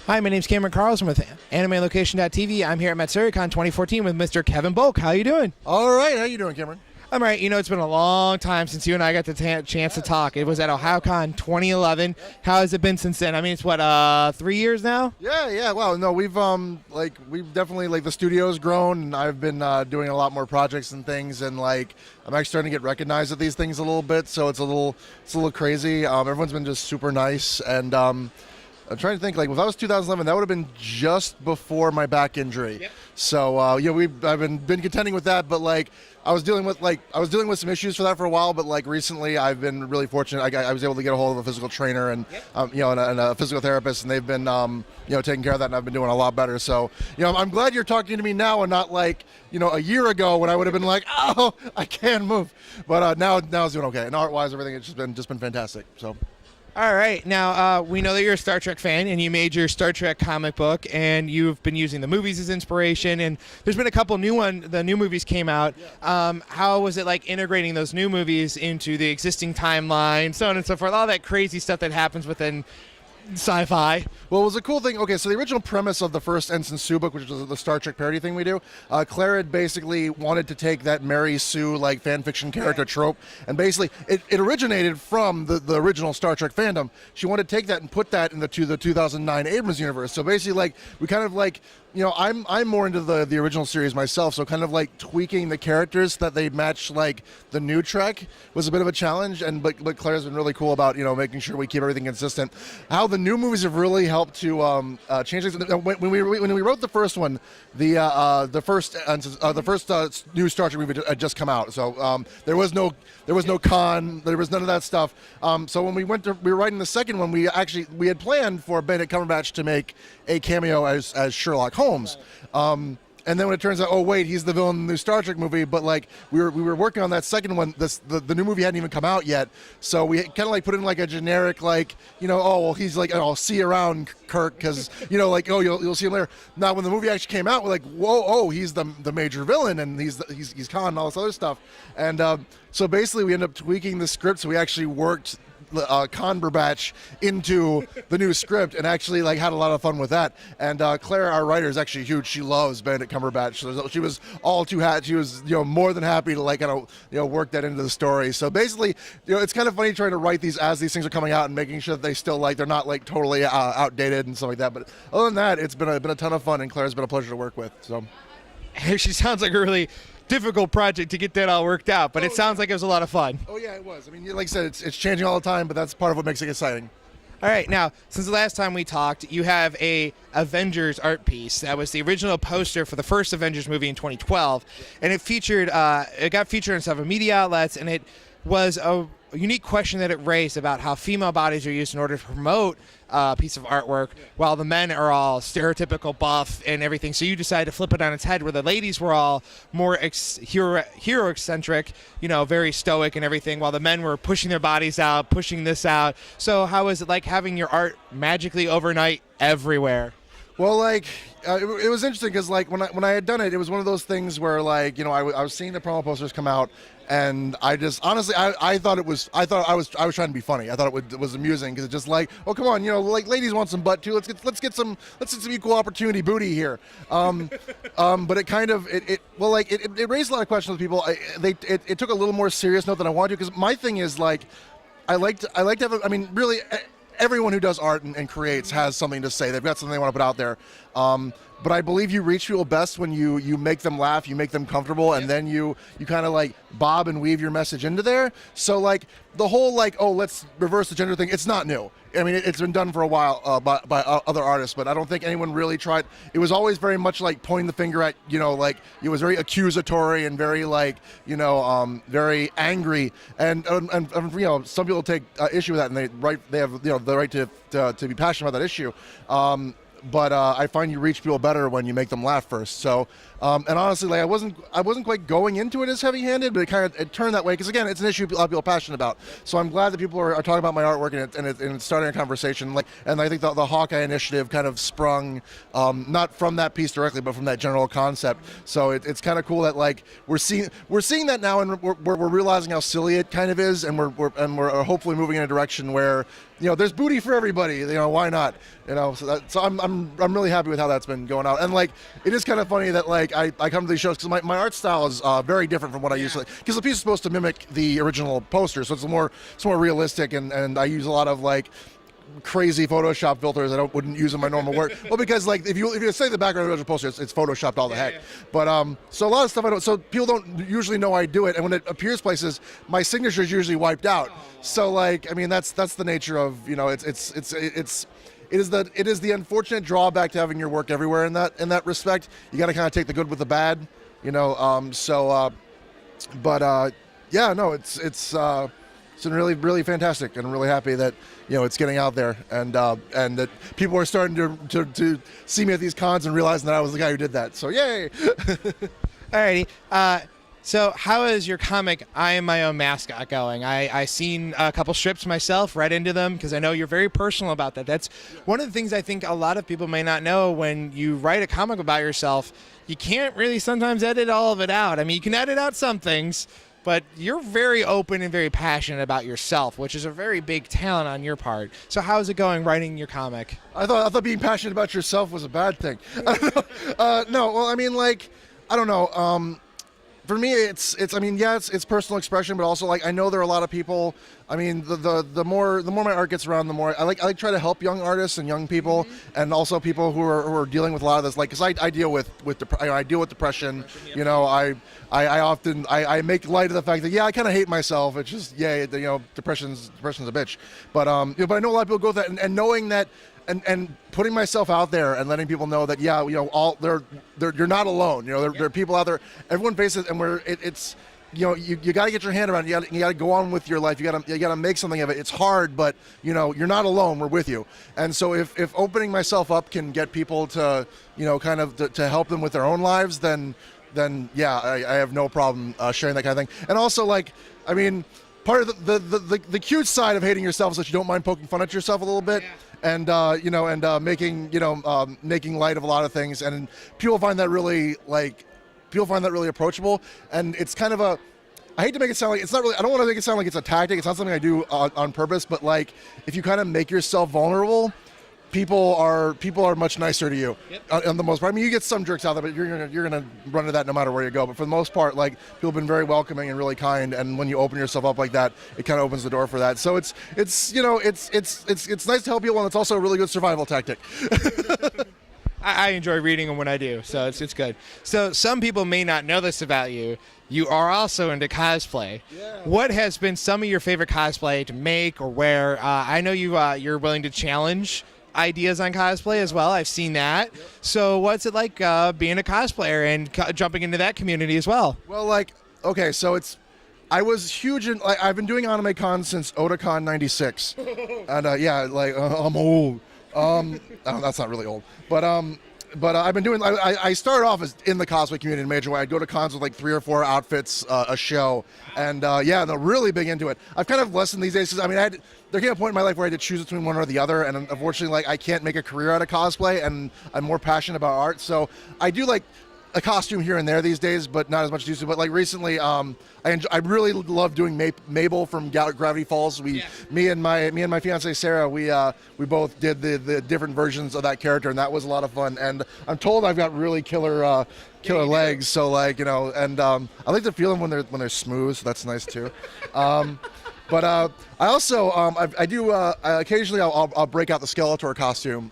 Hi, my name's Cameron Carlson with AnimeLocation.tv. I'm here at Matsuricon 2014 with Mr. Kevin Bolk. How you doing? All right, how you doing, Cameron? I'm all right. You know, it's been a long time since you and I got the chance to talk. It was at OhioCon 2011. How has it been since then? I mean, it's what, 3 years now? Yeah. Well, no, we've definitely the studio's grown, and I've been doing a lot more projects and things, and I'm actually starting to get recognized at these things a little bit. So it's a little crazy. Everyone's been just super nice, and I'm trying to think, if that was 2011, that would have been just before my back injury. Yep. So I've been contending with that, but I was dealing with some issues for that for a while, but recently I've been really fortunate. I was able to get a hold of a physical trainer and and a physical therapist, and they've been taking care of that, and I've been doing a lot better. So I'm glad you're talking to me now and not a year ago when I would have been like, oh, I can't move. But now it's doing okay, and art-wise, everything it's just been fantastic. So. All right. Now, we know that you're a Star Trek fan, and you made your Star Trek comic book, and you've been using the movies as inspiration, and there's been a couple the new movies came out. How was it like integrating those new movies into the existing timeline, so on and so forth, all that crazy stuff that happens within sci-fi? Well, it was a cool thing. Okay, so the original premise of the first Ensign Sue book, which was the Star Trek parody thing we do, Claire had basically wanted to take that Mary Sue fan fiction character trope, and basically it originated from the original Star Trek fandom. She wanted to take that and put that into the 2009 Abrams universe. So basically, we kind of I'm more into the original series myself, so kind of tweaking the characters so that they match the new Trek was a bit of a challenge, but Claire's been really cool about making sure we keep everything consistent. How the new movies have really helped to change things. When we wrote the first one, the first new Star Trek movie had just come out, so there was no con, there was none of that stuff. So when we were writing the second one, we had planned for Benedict Cumberbatch to make a cameo as Sherlock Holmes. And then when it turns out, oh wait, he's the villain in the new Star Trek movie, but we were working on that second one. The new movie hadn't even come out yet, so we kind of put in a generic oh well, he's I'll see you around, Kirk, because oh you'll see him later. Now when the movie actually came out, we're whoa, oh, he's the major villain, and he's Khan and all this other stuff, and so basically we ended up tweaking the script, so we actually worked Cumberbatch into the new script and actually had a lot of fun with that. And Claire, our writer, is actually huge. She loves Benedict Cumberbatch. So she was all too happy. She was more than happy to work that into the story. So basically, it's kind of funny trying to write these as these things are coming out and making sure that they still they're not totally outdated and stuff like that. But other than that, it's been a ton of fun, and Claire's been a pleasure to work with. So She sounds like a really difficult project to get that all worked out, but it sounds like it was a lot of fun. Oh yeah, it was. I mean, like I said, it's changing all the time, but that's part of what makes it exciting. All right, now, since the last time we talked, you have a Avengers art piece that was the original poster for the first Avengers movie in 2012, and it got featured in several media outlets, and it was a unique question that it raised about how female bodies are used in order to promote a piece of artwork, while the men are all stereotypical buff and everything. So you decided to flip it on its head, where the ladies were all more hero eccentric, very stoic and everything, while the men were pushing their bodies out, pushing this out. So how is it like having your art magically overnight everywhere? Well, it was interesting because when I had done it, it was one of those things where I was seeing the promo posters come out, and I just honestly I thought I was trying to be funny. I thought it was amusing because it's just oh come on, ladies want some butt too. Let's get some equal opportunity booty here. But it kind of it raised a lot of questions with people. It took a little more serious note than I wanted to, because my thing is I like to have really. Everyone who does art and creates has something to say. They've got something they want to put out there. But I believe you reach people best when you make them laugh, you make them comfortable, and then you kind of bob and weave your message into there. So the whole oh, let's reverse the gender thing, it's not new. I mean, it's been done for a while by other artists, but I don't think anyone really tried. It was always very much pointing the finger at, it was very accusatory and very very angry. And some people take issue with that, and they have the right to be passionate about that issue. But I find you reach people better when you make them laugh first. So, and honestly, I wasn't quite going into it as heavy-handed, but it turned that way because, again, it's an issue a lot of people are passionate about. So I'm glad that people are talking about my artwork and it's starting a conversation. And I think the Hawkeye initiative kind of sprung not from that piece directly, but from that general concept. So it's kind of cool that we're seeing that now, and we're realizing how silly it kind of is, and we're hopefully moving in a direction where there's booty for everybody. Why not? So I'm really happy with how that's been going out. And like, it is kind of funny that like I come to these shows because my art style is very different from what I used to. Because the piece is supposed to mimic the original poster, so it's more realistic, and I use a lot of like crazy Photoshop filters I wouldn't use in my normal work. Well, because like if you say the background of the original poster, it's Photoshopped all the heck. But so a lot of stuff I don't. So people don't usually know I do it, and when it appears places, my signature is usually wiped out. So like, I mean, that's the nature of it is the unfortunate drawback to having your work everywhere in that respect. You got to kind of take the good with the bad, yeah, no, it's been really, really fantastic, and I'm really happy that it's getting out there, and that people are starting to see me at these cons and realizing that I was the guy who did that. So yay! Alrighty. So how is your comic I Am My Own Mascot going? I seen a couple strips myself, read into them, because I know you're very personal about that. That's one of the things I think a lot of people may not know. When you write a comic about yourself, you can't really sometimes edit all of it out. I mean, you can edit out some things, but you're very open and very passionate about yourself, which is a very big talent on your part. So how's it going writing your comic? I thought being passionate about yourself was a bad thing. I don't know. No, well, I mean, like, I don't know. For me, it's personal expression, but also like I know there are a lot of people. I mean, the more my art gets around, the more I like try to help young artists and young people, and also people who are dealing with a lot of this. Like, because I deal with depression. I often make light of the fact that I kind of hate myself. It's just depression's a bitch. But but I know a lot of people go through that, and knowing that. And putting myself out there and letting people know that you're not alone. There are people out there. Everyone faces it, and it's you got to get your hand around it. You got to go on with your life. You got to make something of it. It's hard, but you're not alone. We're with you. And so if opening myself up can get people to kind of to help them with their own lives, then I have no problem sharing that kind of thing. And also, like, I mean, part of the cute side of hating yourself is that you don't mind poking fun at yourself a little bit. Yeah. And making light of a lot of things, and people find that really approachable. And it's kind of I hate to make it sound like it's not really. I don't want to make it sound like it's a tactic. It's not something I do on purpose. But like, if you kind of make yourself vulnerable, people are much nicer to you. Yep. On the most part. I mean, you get some jerks out there, but you're gonna run into that no matter where you go. But for the most part, like, people have been very welcoming and really kind. And when you open yourself up like that, it kind of opens the door for that. So it's nice to help people, and it's also a really good survival tactic. I enjoy reading them when I do, so it's good. So some people may not know this about you. You are also into cosplay. Yeah. What has been some of your favorite cosplay to make or wear? I know you're willing to challenge ideas on cosplay as well. I've seen that. Yep. So what's it like being a cosplayer and jumping into that community as well? Well, like, okay, so I was huge in, like, I've been doing anime con since Otakon '96, and I'm old. That's not really old, but I've been doing. I started off as in the cosplay community in a major way. I'd go to cons with like 3 or 4 outfits a show, and they're really big into it. I've kind of lessened these days because there came a point in my life where I had to choose between one or the other, and unfortunately, like, I can't make a career out of cosplay, and I'm more passionate about art, so I do like a costume here and there these days, but not as much as used to. But like recently, I really love doing Mabel from Gravity Falls. Me and my fiance Sarah, we both did the different versions of that character, and that was a lot of fun. And I'm told I've got really killer legs, so like, and I like to feel them when they're smooth, so that's nice too. But I also I do occasionally I'll break out the Skeletor costume.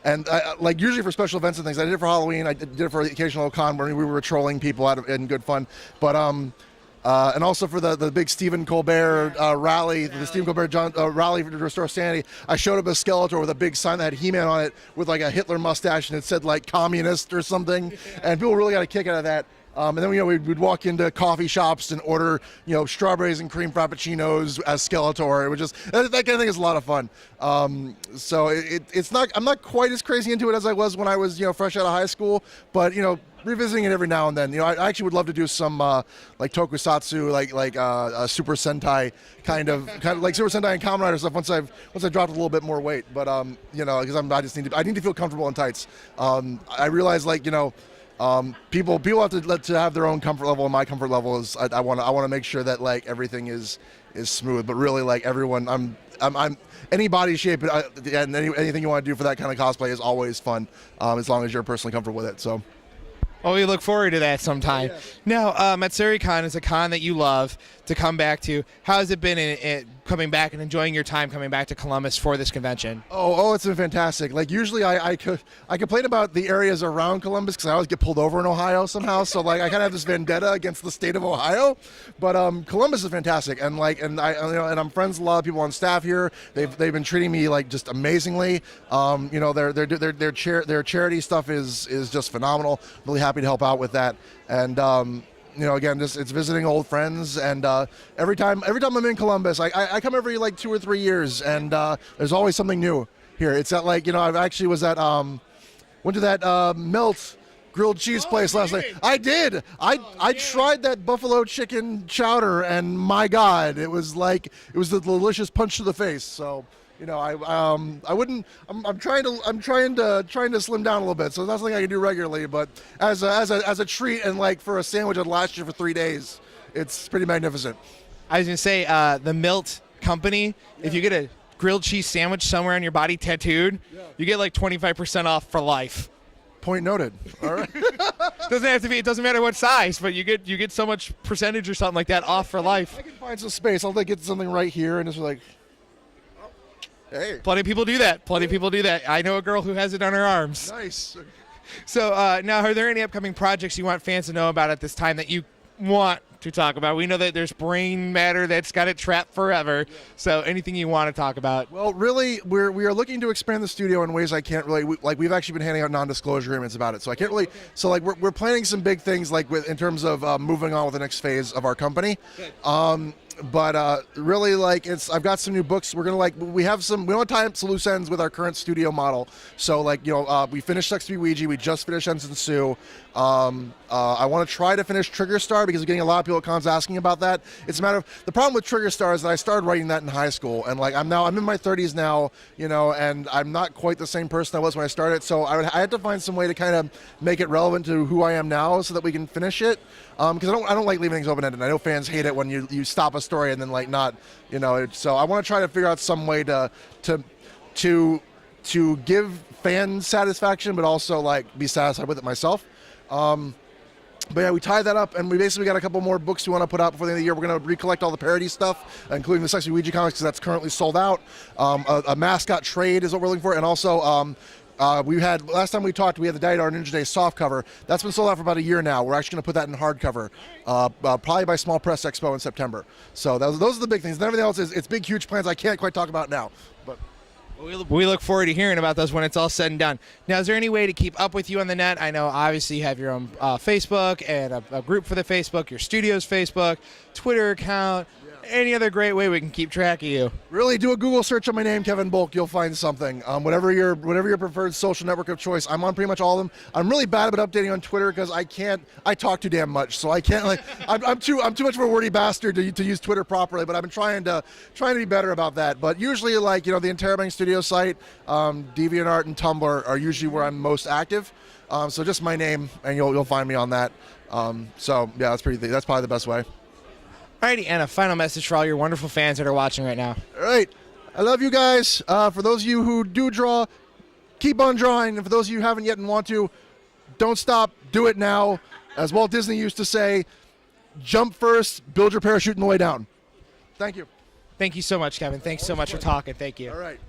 And I, like, usually for special events and things. I did it for Halloween. I did it for the occasional con where we were trolling people out in good fun. But and also for the big Stephen Colbert rally, the Stephen Colbert rally to restore sanity. I showed up as Skeletor with a big sign that had He-Man on it with like a Hitler mustache, and it said like communist or something. And people really got a kick out of that. And then we'd walk into coffee shops and order strawberries and cream frappuccinos as Skeletor. It was just that kind of thing is a lot of fun. So it's not, I'm not quite as crazy into it as I was when I was fresh out of high school, but revisiting it every now and then. I actually would love to do some like tokusatsu, like Super Sentai kind of like Super Sentai and Kamen Rider stuff once I've dropped a little bit more weight. But because I need to feel comfortable in tights. I realize people have to have their own comfort level, and my comfort level is I want to make sure that like everything is smooth. But really, like, everyone, I'm any body shape and anything you want to do for that kind of cosplay is always fun, as long as you're personally comfortable with it. So. Oh, we look forward to that sometime. Now, Matsuricon is a con that you love to come back to. How has it been in coming back and enjoying your time coming back to Columbus for this convention? Oh, it's been fantastic. Like usually I complain about the areas around Columbus because I always get pulled over in Ohio somehow. So like I kind of have this vendetta against the state of Ohio. But Columbus is fantastic, and I'm friends with a lot of people on staff here. They've been treating me like just amazingly. Their charity stuff is just phenomenal. Really happy to help out with that. And again, it's visiting old friends, and every time I'm in Columbus, I come every like 2 or 3 years, and there's always something new here. It's at like I've actually went to that Melt grilled cheese place last night. I did. I tried that buffalo chicken chowder, and my God, it was the delicious punch to the face. So. I wouldn't. I'm trying to slim down a little bit, so that's something I can do regularly. But as a treat and like for a sandwich I'd last you for 3 days, it's pretty magnificent. I was gonna say the Milt company. Yeah. If you get a grilled cheese sandwich somewhere on your body tattooed, you get like 25% off for life. Point noted. All right. Doesn't have to be. It doesn't matter what size, but you get so much percentage or something like that off for life. I can find some space. I'll get something right here, and it's like. Hey. Plenty of people do that. I know a girl who has it on her arms. Nice. So now, are there any upcoming projects you want fans to know about at this time that you want to talk about? We know that there's brain matter that's got it trapped forever. Yeah. So anything you want to talk about? Well, really, we are looking to expand the studio in ways I can't really. We've actually been handing out non-disclosure agreements about it, so I can't really. So like we're planning some big things in terms of moving on with the next phase of our company. But really, I've got some new books. We're gonna we want to tie up some loose ends with our current studio model. So we finished Sex to Be Ouija. We just finished Ensign Sue. I want to try to finish Trigger Star because I'm getting a lot of people at cons asking about that. It's a matter of the problem with Trigger Star is that I started writing that in high school, and I'm in my 30s now, and I'm not quite the same person I was when I started. So I had to find some way to kind of make it relevant to who I am now, so that we can finish it. Because I don't like leaving things open-ended. I know fans hate it when you stop a story and then not, So I want to try to figure out some way to give fans satisfaction, but also be satisfied with it myself. But yeah, we tied that up, and we basically got a couple more books we want to put out before the end of the year. We're going to recollect all the parody stuff, including the Sexy Ouija comics, because that's currently sold out. A mascot trade is what we're looking for, and also last time we talked, we had the Daddy Daughter Ninja Day soft cover. That's been sold out for about a year now. We're actually going to put that in hardcover, probably by Small Press Expo in September. So those are the big things. And everything else it's big, huge plans I can't quite talk about now. But we look forward to hearing about those when it's all said and done. Now, is there any way to keep up with you on the net? I know obviously you have your own Facebook and a group for the Facebook, your studio's Facebook, Twitter account. Any other great way we can keep track of you? Really, do a Google search on my name, Kevin Bolk. You'll find something. Whatever your preferred social network of choice, I'm on pretty much all of them. I'm really bad about updating on Twitter because I talk too damn much, so I can't I'm too much of a wordy bastard to use Twitter properly. But I've been trying to be better about that. But usually, the Interrobang Studio site, DeviantArt, and Tumblr are usually where I'm most active. So just my name, and you'll find me on that. So yeah, that's probably the best way. Alrighty, and a final message for all your wonderful fans that are watching right now. All right. I love you guys. For those of you who do draw, keep on drawing. And for those of you who haven't yet and want to, don't stop. Do it now. As Walt Disney used to say, jump first, build your parachute on the way down. Thank you. Thank you so much, Kevin. Thanks so much for talking. Thank you. All right.